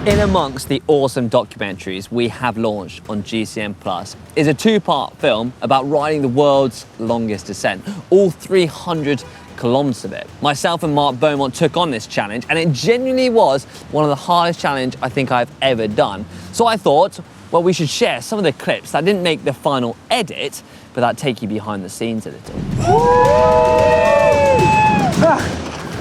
In amongst the awesome documentaries we have launched on GCN Plus is a two-part film about riding the world's longest descent, all 300 kilometers of it. Myself and Mark Beaumont took on this challenge, and it genuinely was one of the hardest challenges I think I've ever done. So I thought, well, we should share some of the clips that didn't make the final edit, but that take you behind the scenes a little.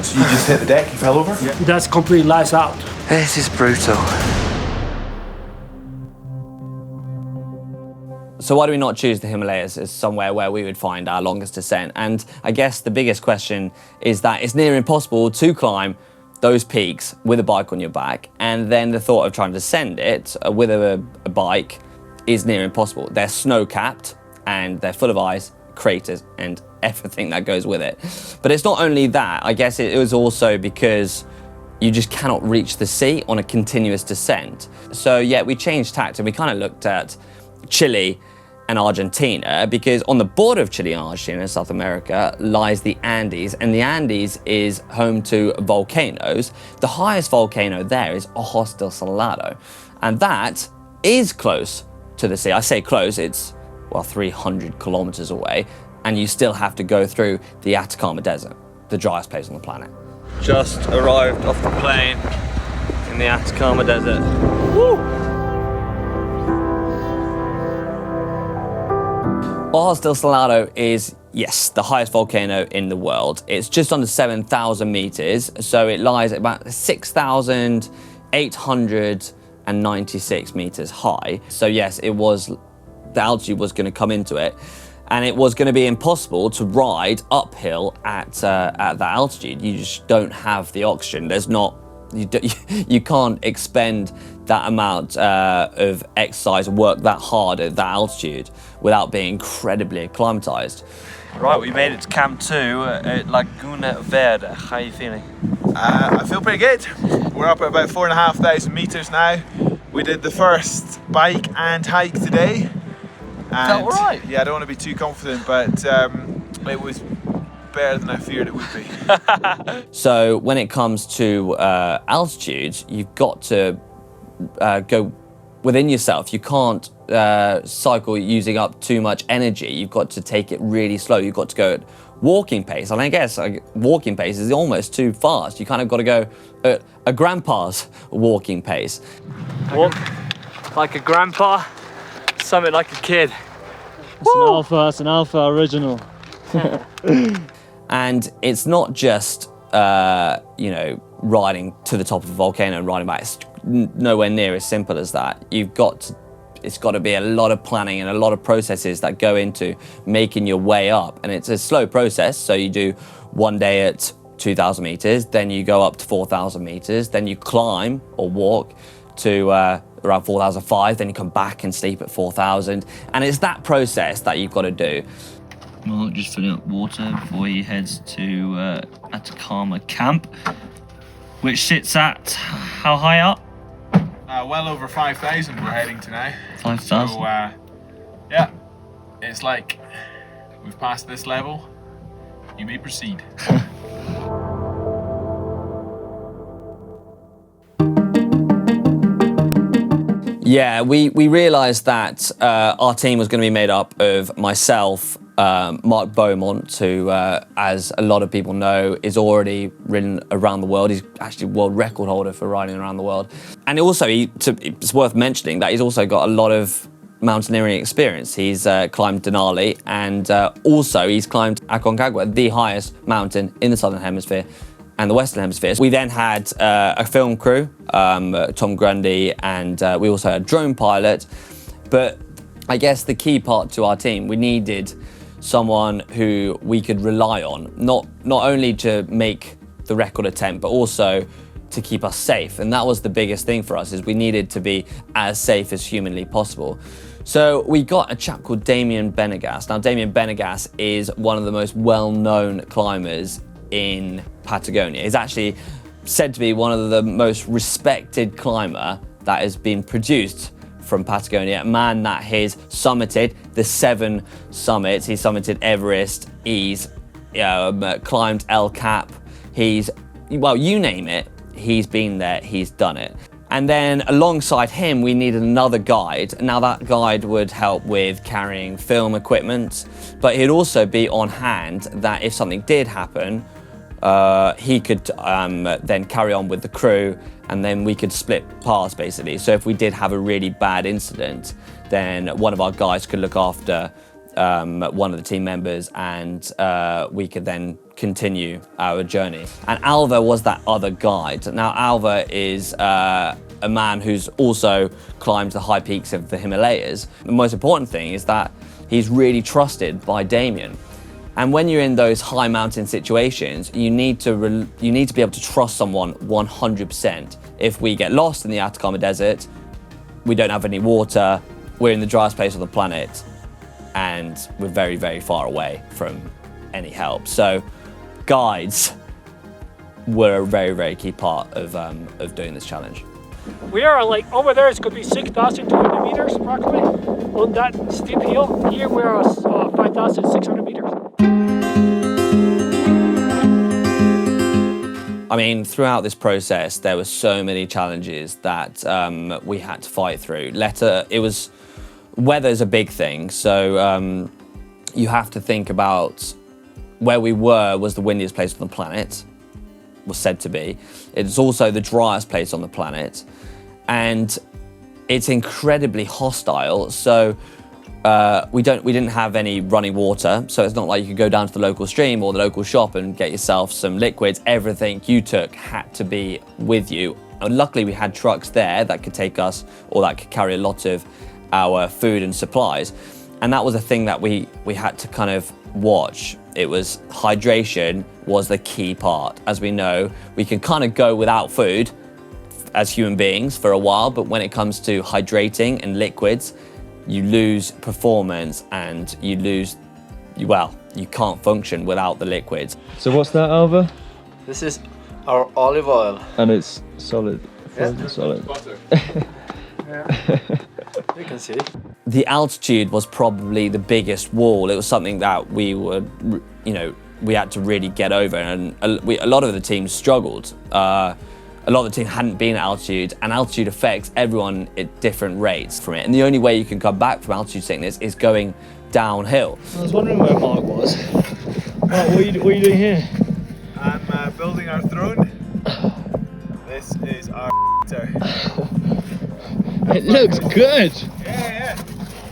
So you just hit the deck, you fell over? Yeah. That's complete lights out. This is brutal. So why do we not choose the Himalayas as somewhere where we would find our longest descent? And I guess the biggest question is that it's near impossible to climb those peaks with a bike on your back, and then the thought of trying to descend it with a bike is near impossible. They're snow-capped and they're full of ice, craters, and everything that goes with it. But it's not only that, I guess it was also because you just cannot reach the sea on a continuous descent. So yeah, we changed tact and we kind of looked at Chile and Argentina, because on the border of Chile and Argentina, South America, lies the Andes, and the Andes is home to volcanoes. The highest volcano there is Ojos del Salado, and that is close to the sea. I say close, it's, well, 300 kilometers away, and you still have to go through the Atacama Desert, the driest place on the planet. Just arrived off the plane in the Atacama Desert. Woo! Ojos del Salado is, yes, the highest volcano in the world. It's just under 7,000 meters, so it lies at about 6,896 meters high. So yes, it was, the altitude was going to come into it, and it was going to be impossible to ride uphill at that altitude. You just don't have the oxygen. There's not, you can't expend that amount of exercise and work that hard at that altitude without being incredibly acclimatized. Right, we made it to Camp 2 at Laguna Verde. How are you feeling? I feel pretty good. We're up at about 4,500 meters now. We did the first bike and hike today. And felt all right? Yeah, I don't want to be too confident, but it was better than I feared it would be. So when it comes to altitude, you've got to go within yourself. You can't cycle using up too much energy. You've got to take it really slow. You've got to go at walking pace. And I guess walking pace is almost too fast. You kind of got to go at a grandpa's walking pace. Walk like a grandpa, summit like a kid. It's an alpha original. And it's not just, you know, riding to the top of a volcano and riding back. It's nowhere near as simple as that. It's got to be a lot of planning and a lot of processes that go into making your way up. And it's a slow process. So you do one day at 2,000 meters, then you go up to 4,000 meters, then you climb or walk to around 4,005, then you come back and sleep at 4,000. And it's that process that you've got to do. Mark just filling up water before he heads to Atacama camp, which sits at how high up? Well over 5,000 we're heading to now. 5,000. So yeah, it's like we've passed this level. You may proceed. Yeah, we realized that our team was going to be made up of myself, Mark Beaumont, who, as a lot of people know, is already ridden around the world. He's actually world record holder for riding around the world. And also, it's worth mentioning that he's also got a lot of mountaineering experience. He's climbed Denali, and also he's climbed Aconcagua, the highest mountain in the Southern Hemisphere and the Western Hemisphere. We then had a film crew, Tom Grundy, and we also had a drone pilot. But I guess the key part to our team, we needed someone who we could rely on, not only to make the record attempt, but also to keep us safe. And that was the biggest thing for us, is we needed to be as safe as humanly possible. So we got a chap called Damien Benegas. Now, Damien Benegas is one of the most well-known climbers in Patagonia. He's actually said to be one of the most respected climber that has been produced from Patagonia, a man that has summited the 7 summits. He's summited Everest, he's climbed El Cap, he's, well, you name it, he's been there, he's done it. And then alongside him, we needed another guide. Now that guide would help with carrying film equipment, but he'd also be on hand that if something did happen, he could then carry on with the crew, and then we could split paths basically. So if we did have a really bad incident, then one of our guys could look after one of the team members, and we could then continue our journey. And Alva was that other guide. Now Alva is a man who's also climbed the high peaks of the Himalayas. The most important thing is that he's really trusted by Damien. And when you're in those high mountain situations, you need to be able to trust someone 100%. If we get lost in the Atacama Desert, we don't have any water, we're in the driest place on the planet, and we're very, very far away from any help. So guides were a very, very key part of doing this challenge. We are like over there, it's going to be 6,200 meters approximately on that steep hill. Here we are 5,600 meters. I mean, throughout this process, there were so many challenges that we had to fight through. Weather's a big thing, so you have to think about where we was the windiest place on the planet, was said to be. It's also the driest place on the planet, and it's incredibly hostile. So we didn't have any running water, so it's not like you could go down to the local stream or the local shop and get yourself some liquids. Everything you took had to be with you. And luckily, we had trucks there that could take us, or that could carry a lot of our food and supplies, and that was a thing that we had to kind of watch. It was hydration was the key part. As we know, we can kind of go without food as human beings for a while, but when it comes to hydrating and liquids, you lose performance and you can't function without the liquids. So what's that, Alva? This is our olive oil. And it's solid. Yeah. Solid. You can see. The altitude was probably the biggest wall. It was something that we had to really get over, and a lot of the team struggled. A lot of the team hadn't been at altitude, and altitude affects everyone at different rates from it. And the only way you can come back from altitude sickness is going downhill. I was wondering where Mark was. Mark, what are you doing here? I'm building our throne. This is our It looks good. Yeah.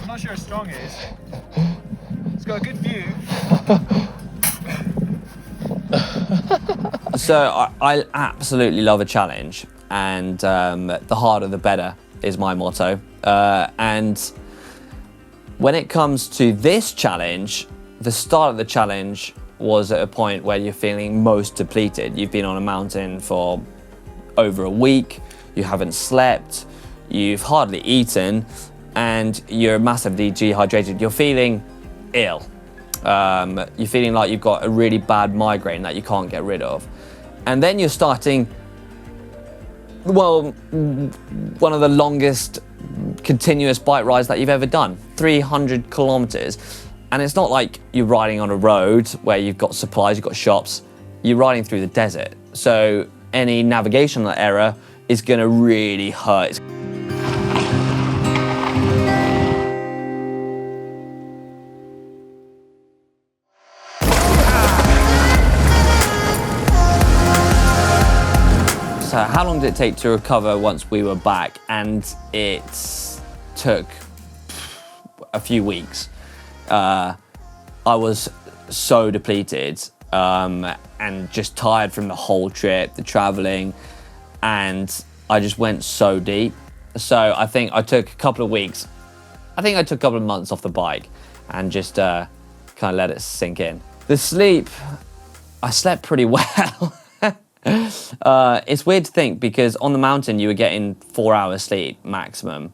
I'm not sure how strong it is. It's got a good view. So I absolutely love a challenge, and the harder the better is my motto. And when it comes to this challenge, the start of the challenge was at a point where you're feeling most depleted. You've been on a mountain for over a week, you haven't slept, you've hardly eaten, and you're massively dehydrated. You're feeling ill. You're feeling like you've got a really bad migraine that you can't get rid of. And then you're starting, one of the longest continuous bike rides that you've ever done, 300 kilometers. And it's not like you're riding on a road where you've got supplies, you've got shops, you're riding through the desert. So any navigational error is gonna really hurt. So how long did it take to recover once we were back? And it took a few weeks. I was so depleted and just tired from the whole trip, the traveling, and I just went so deep. So I think I took a couple of weeks. I think I took a couple of months off the bike and just kind of let it sink in. The sleep, I slept pretty well. It's weird to think because on the mountain you were getting 4 hours sleep maximum,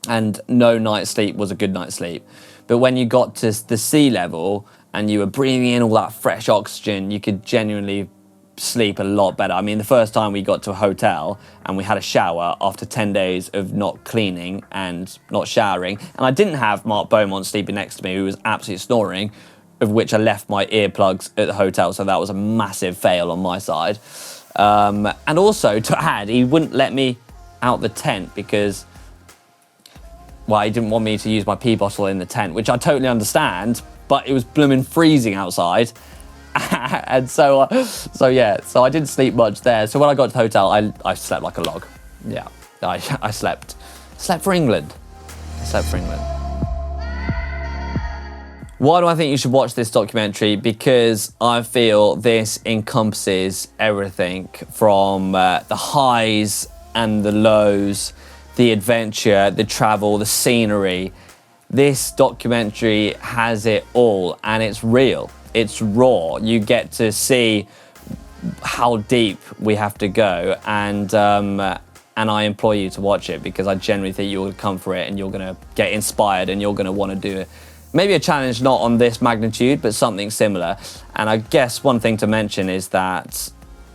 and no night's sleep was a good night's sleep. But when you got to the sea level and you were breathing in all that fresh oxygen, you could genuinely sleep a lot better. I mean, the first time we got to a hotel and we had a shower after 10 days of not cleaning and not showering, and I didn't have Mark Beaumont sleeping next to me, who was absolutely snoring, of which I left my earplugs at the hotel, so that was a massive fail on my side. And also, to add, he wouldn't let me out the tent because, well, he didn't want me to use my pee bottle in the tent, which I totally understand, but it was blooming freezing outside. And so I didn't sleep much there. So when I got to the hotel, I slept like a log. Yeah, I slept for England. Slept for England. Why do I think you should watch this documentary? Because I feel this encompasses everything from the highs and the lows, the adventure, the travel, the scenery. This documentary has it all, and it's real. It's raw. You get to see how deep we have to go, and I implore you to watch it because I genuinely think you'll come for it and you're gonna get inspired and you're gonna want to do it. Maybe a challenge not on this magnitude, but something similar. And I guess one thing to mention is that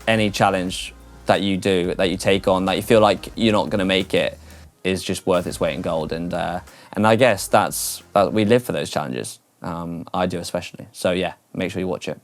any challenge that you do, that you take on, that you feel like you're not gonna make it, is just worth its weight in gold. And I guess we live for those challenges. I do especially. So yeah, make sure you watch it.